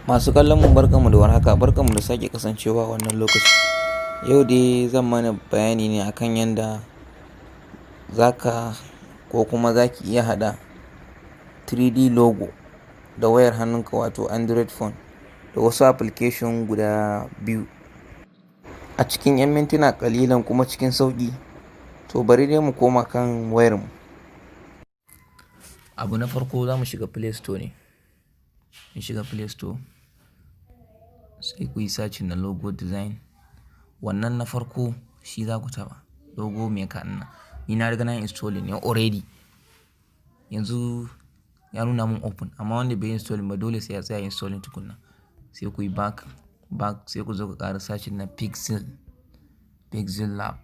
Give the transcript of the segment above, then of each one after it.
Masu kallon mu barkanmu da warhaka, barkanmu da sake kasancewa wannan lokaci. Yau dai zan mana bayani ne akan yanda zaka ko kuma zaki iya haɗa 3D logo da wayar hannunka wato Android phone da wasu application guda biyu a cikin 'yan mintuna ƙalilan kuma cikin sauƙi. To bari dai mu koma kan wayarmu. Abu na farko za mu shiga Play Store ne. Mun shiga Play Store sai ku yi searching na logo design. Wannan na farko shi za ku taɓa, logo maker ɗin nan. Ni na riga na installing ne already. Yanzu ya nuna mun open, amma wanda bai installing ba dole sai ya tsaya installing tukunna. Sai ku yi back sai ku zo ku ƙara searching na Pixel Lab.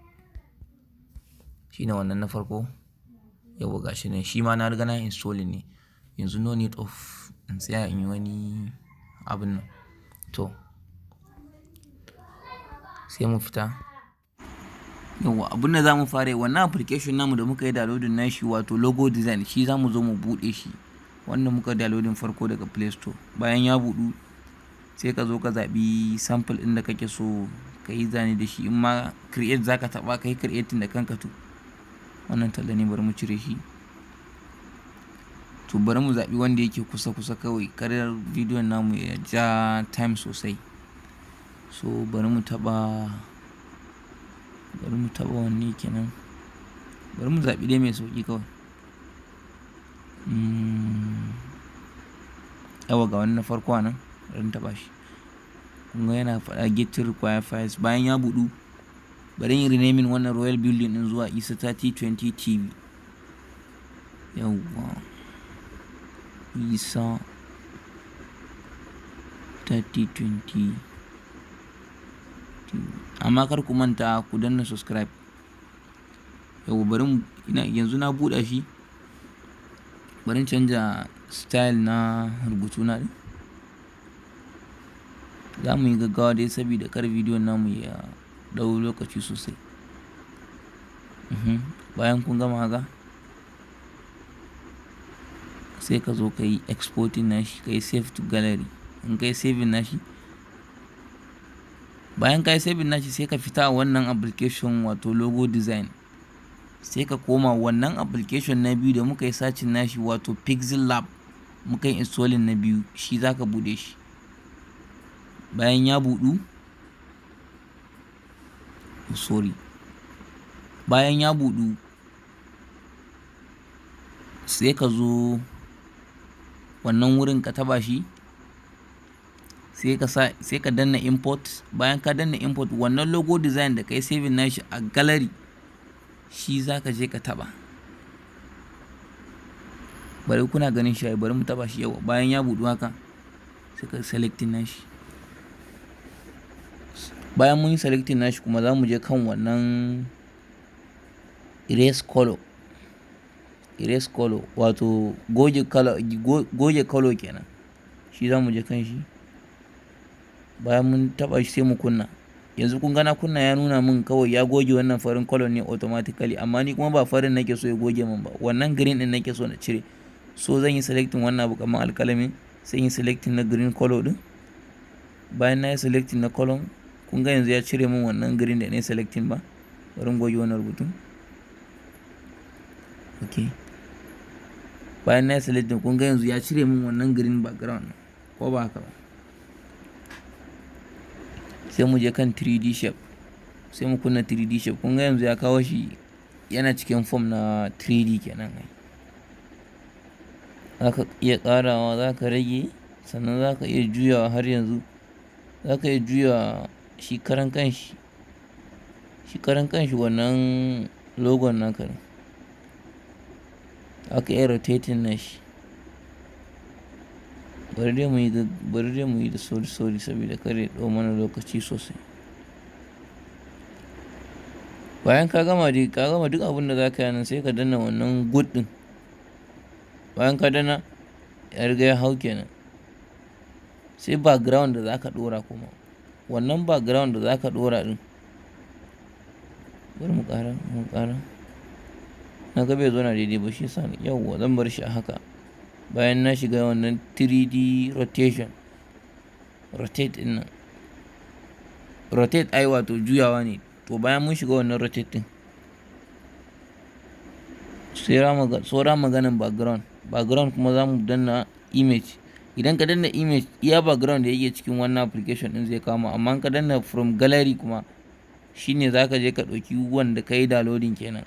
Shi ne wannan na farko. Yau ga shi ne, shi ma na riga na installing ne. Yanzu no need of in tsaya in yi wani abun nan. To sai mu fita. Yawwa abun da za mu fara yi, wannan application namu da muka yi downloading na shi wato logo design, shi za mu zo mu buɗe shi. Wannan muka downloading farko daga Play Store. Bayan ya buɗu sai ka zo ka zaɓi sample ɗin da kake so ka yi zane da shi. In ma create za ka taɓa ka yi creating da kanka to. Wannan talla ne, bari mu cire shi. To bari mu zaɓi wanda yake kusa kawai, kar bidiyon namu ya ja time sosai. So bari mu taɓa wanne kenan. Bari mu zaɓi dai mai sauƙi kawai. Yawa ga wani na farko nan, bari mu taɓa shi. Kun ga yana faɗa get require files. Bayan ya buɗu bari in renaming wannan Royal Building ɗin zuwa Isa 3020 TV. Yawwa Isa 3020 TV. Amma kar ku manta ku danna subscribe. Yawwa bari yanzu na buɗe shi. Bari canja style na rubutu na ɗin. Za mu yi gaggawa dai saboda kar bidiyon namu ya ɗau lokaci sosai. Bayan kun gama haka sai ka zo ka yi exporting nashi, ka yi save to gallery. In ka yi saving nashi, bayan ka yi saving nashi sai ka fita a wannan application wato logo design. Sai ka koma wannan application na biyu da muka yi searching nashi wato Pixel Lab, muka yi installing na biyu, shi za ka buɗe shi. Bayan ya buɗu, bayan ya buɗu sai ka zo wannan wurin ka taba shi. Sai ka danna import. Bayan ka danna import, wannan logo design da kai saving nashi a gallery shi za ka je ka taba. Bari kuna ganin shi, bari mu taba shi. Yawa bayan ya buɗu haka sai ka selecting nashi. Bayan mun yi selecting nashi kuma za mu je kan wannan erase color wato goge color kenan. Shi za mu je kan shi. Bayan mun taba shi sai mu kunna. Yanzu kun gana kunna ya nuna min kawai ya goge wannan farin color ne automatically, amma ni kuma ba farin nake so ya goge min ba, wannan green din nake so na cire. So zan yi selecting wannan abu kamar alƙalamin, sai yin selecting na green color din. Bayan na yi selecting na color, kun ga yanzu ya cire min wannan green da na yi selecting ba. Bari goge wannan rubutun. Okay. Bayan na yi selecting, kun ga yanzu ya cire min wannan green background, ko ba haka ba. Sai mu je kan 3D shape. Sai mu kunna 3D shape. Kun ga yanzu ya kawo shi yana cikin form na 3D kenan. Za ka iya ƙarawa, za ka rage, sannan za ka iya juyawa har yanzu. Za ka iya juya shi karan kanshi wannan logon naka ne. Za ka iya rotating nashi. Bari dai mu yi da sauri saboda kare ɗau mana lokaci sosai. Bayan ka gama duk abin da za ka yi nan, sai ka danna wannan good ɗin. Bayan ka danna ya riga ya hau kenan. Sai background da za ka ɗora kuma. Wannan background da za ka ɗora ɗin, bari mu ƙara. Na ga bai zo na daidai ba, shi yasa yauwa zan bar shi a haka. Bayan na shiga wannan 3D rotation, rotate ɗin nan. Rotate ai wato juyawa ne. To bayan mun shiga wannan rotate ɗin saura maganin background kuma za mu danna image. Idan ka danna image iya background da yake cikin wannan application ɗin zai kama, amma ka danna from gallery kuma shine za ka je ka ɗauki wanda ka yi downloading kenan.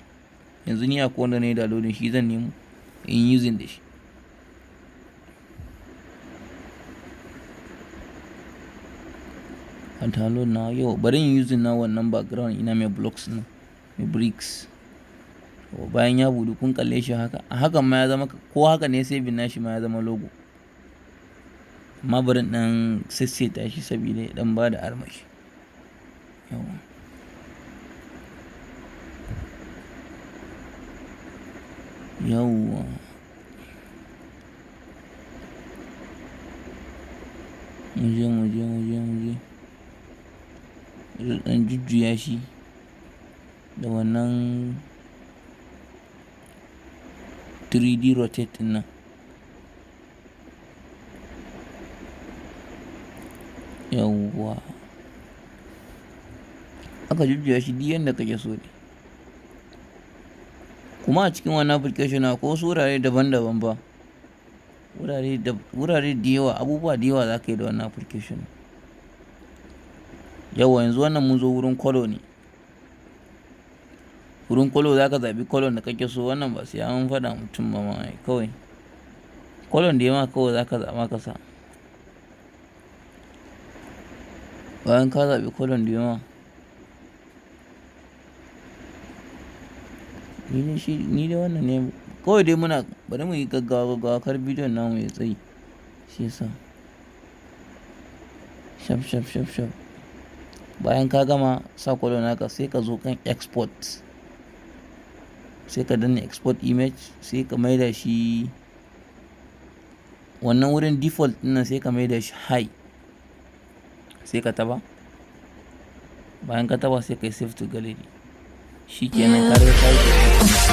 Yanzu ni akwai wanda na yi downloading, shi zan nemo in using da shi. A download na yau bari in using na wannan background ina mai blocks na mai bricks. Bayan ya budu kun kalle shi haka, a hakan ma ya zama, ko haka ne saving nashi ma ya zama logo. Amma bari dan sassaita shi saboda ya dan bada armashi. Yawa. Yawwa. Muje. Dan jujjuya shi da wannan 3D rotate ɗin nan. Yawwa. Aka jujjuya shi duk yanda kake so ne. Kuma a cikin wannan application akwai wasu wurare daban-daban ba. Wurare da yawa, abubuwa da yawa za ka yi da wannan application. Yawwa, yanzu wannan mun zo wurin color ne. Wurin color za ka zaɓi color da kake so. Wannan ba sai an faɗa mutum ba ma kawai. Color da yawa kawai za ka zaɓa ka sa. Bayan ka zaɓi color da yawa, ni dai wannan ne kawai dai bari mu yi gaggawa kar bidiyon namu ya tsayi. Shi yasa. Shaf. Bayan ka gama sa color naka sai ka zo kan export. Sai ka danna export image, sai ka maida shi wannan wurin default ɗin nan, sai ka maida shi high. Sai ka taba. Bayan ka taba sai ka yi save to gallery. Shikenan ka riga ka yi.